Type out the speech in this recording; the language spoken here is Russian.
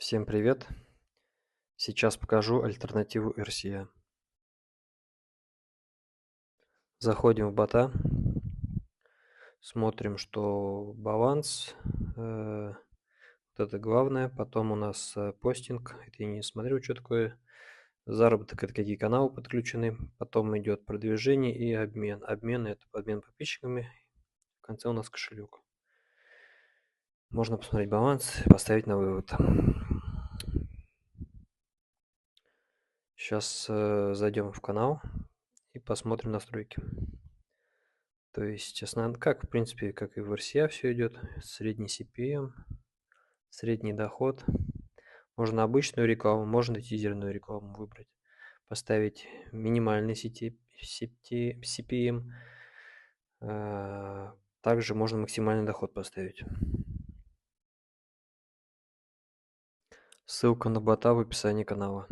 Всем привет! Сейчас покажу альтернативу RCA. Заходим в бота, смотрим, что баланс, вот это главное. Потом у нас постинг, это я не смотрю, что такое. Заработок, это какие каналы подключены. Потом идет продвижение и обмен. Обмен это обмен подписчиками. В конце у нас кошелек. Можно посмотреть баланс и поставить на вывод. Сейчас зайдем в канал и посмотрим настройки. То есть как в принципе, как и в RCA все идет. Средний CPM, средний доход. Можно обычную рекламу, можно тизерную рекламу выбрать. Поставить минимальный CPM. Также можно максимальный доход поставить. Ссылка на бота в описании канала.